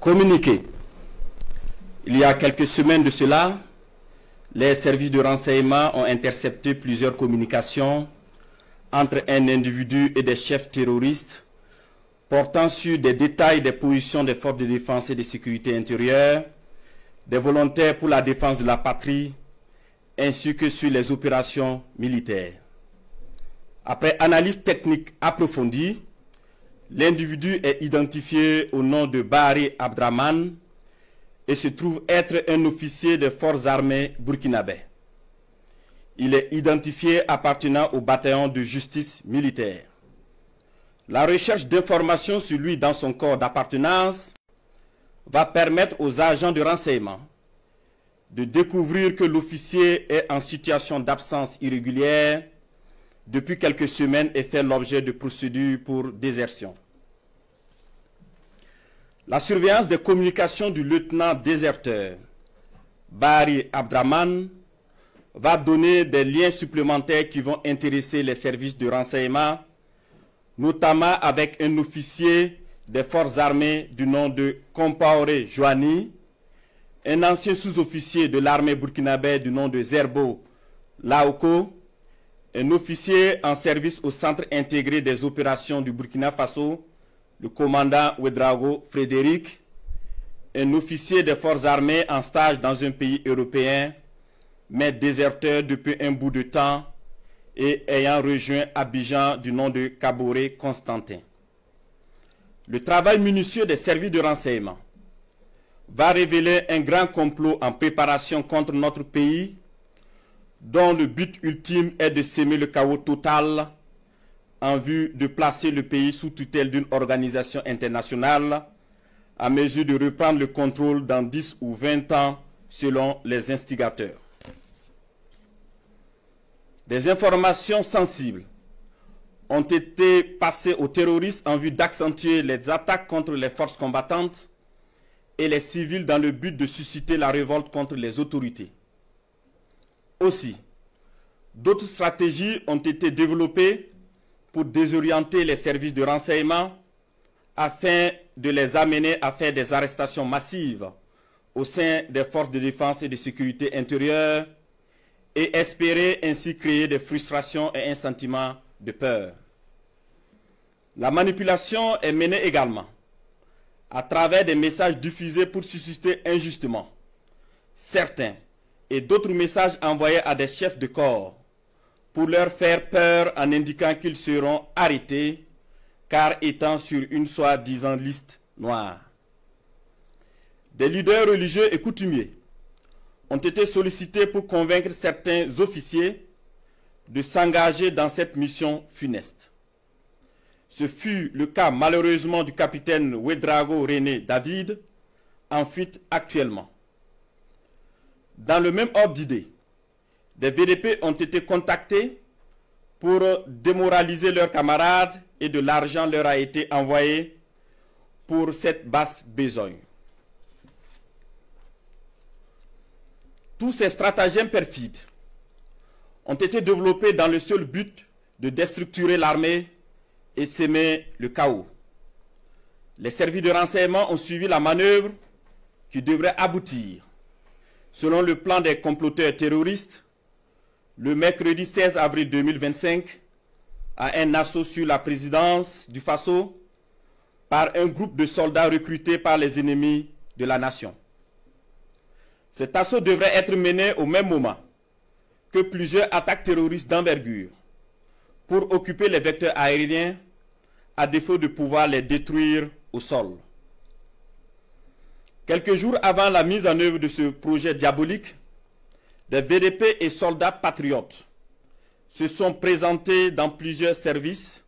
Communiqué. Il y a quelques semaines de cela, les services de renseignement ont intercepté plusieurs communications entre un individu et des chefs terroristes portant sur des détails des positions des forces de défense et de sécurité intérieure, des volontaires pour la défense de la patrie, ainsi que sur les opérations militaires. Après analyse technique approfondie, l'individu est identifié au nom de Bahari Abdraman et se trouve être un officier des forces armées burkinabè. Il est identifié appartenant au bataillon de justice militaire. La recherche d'informations sur lui dans son corps d'appartenance va permettre aux agents de renseignement de découvrir que l'officier est en situation d'absence irrégulière depuis quelques semaines et fait l'objet de procédures pour désertion. La surveillance des communications du lieutenant déserteur Bahari Abdraman va donner des liens supplémentaires qui vont intéresser les services de renseignement, notamment avec un officier des forces armées du nom de Compaoré Joani, un ancien sous-officier de l'armée burkinabè du nom de Zerbo Laoko, un officier en service au centre intégré des opérations du Burkina Faso, le commandant Ouedraogo Frédéric, un officier des forces armées en stage dans un pays européen, mais déserteur depuis un bout de temps et ayant rejoint Abidjan du nom de Kaboré Constantin. Le travail minutieux des services de renseignement va révéler un grand complot en préparation contre notre pays, dont le but ultime est de semer le chaos total en vue de placer le pays sous tutelle d'une organisation internationale à mesure de reprendre le contrôle dans 10 ou 20 ans selon les instigateurs. Des informations sensibles ont été passées aux terroristes en vue d'accentuer les attaques contre les forces combattantes et les civils dans le but de susciter la révolte contre les autorités. Aussi, d'autres stratégies ont été développées pour désorienter les services de renseignement afin de les amener à faire des arrestations massives au sein des forces de défense et de sécurité intérieure et espérer ainsi créer des frustrations et un sentiment de peur. La manipulation est menée également à travers des messages diffusés pour susciter injustement certains et d'autres messages envoyés à des chefs de corps pour leur faire peur en indiquant qu'ils seront arrêtés car étant sur une soi-disant liste noire. Des leaders religieux et coutumiers ont été sollicités pour convaincre certains officiers de s'engager dans cette mission funeste. Ce fut le cas malheureusement du capitaine Ouedraogo René David, en fuite actuellement. Dans le même ordre d'idée, des VDP ont été contactés pour démoraliser leurs camarades et de l'argent leur a été envoyé pour cette basse besogne. Tous ces stratagèmes perfides ont été développés dans le seul but de déstructurer l'armée et semer le chaos. Les services de renseignement ont suivi la manœuvre qui devrait aboutir, selon le plan des comploteurs terroristes, le mercredi 16 avril 2025, à un assaut sur la présidence du Faso par un groupe de soldats recrutés par les ennemis de la nation. Cet assaut devrait être mené au même moment que plusieurs attaques terroristes d'envergure pour occuper les vecteurs aériens à défaut de pouvoir les détruire au sol. Quelques jours avant la mise en œuvre de ce projet diabolique, des VDP et soldats patriotes se sont présentés dans plusieurs services,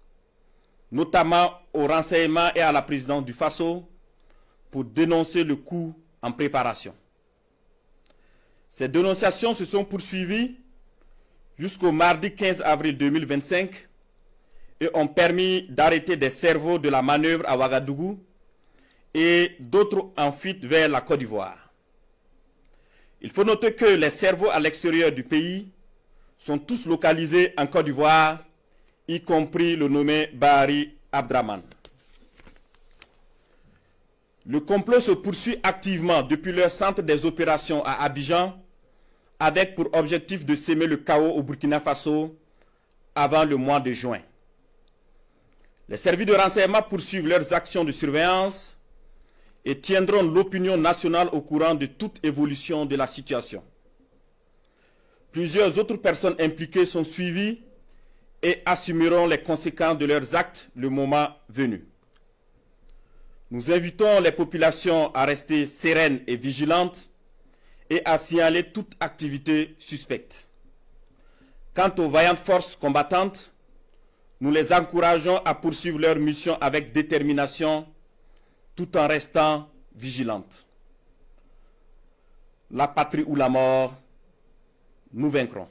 notamment au renseignement et à la présidence du Faso, pour dénoncer le coup en préparation. Ces dénonciations se sont poursuivies jusqu'au mardi 15 avril 2025 et ont permis d'arrêter des cerveaux de la manœuvre à Ouagadougou et d'autres en fuite vers la Côte d'Ivoire. Il faut noter que les cerveaux à l'extérieur du pays sont tous localisés en Côte d'Ivoire, y compris le nommé Bahari Abdraman. Le complot se poursuit activement depuis leur centre des opérations à Abidjan, avec pour objectif de semer le chaos au Burkina Faso avant le mois de juin. Les services de renseignement poursuivent leurs actions de surveillance et tiendront l'opinion nationale au courant de toute évolution de la situation. Plusieurs autres personnes impliquées sont suivies et assumeront les conséquences de leurs actes le moment venu. Nous invitons les populations à rester sereines et vigilantes et à signaler toute activité suspecte. Quant aux vaillantes forces combattantes, nous les encourageons à poursuivre leur mission avec détermination tout en restant vigilantes. La patrie ou la mort, nous vaincrons.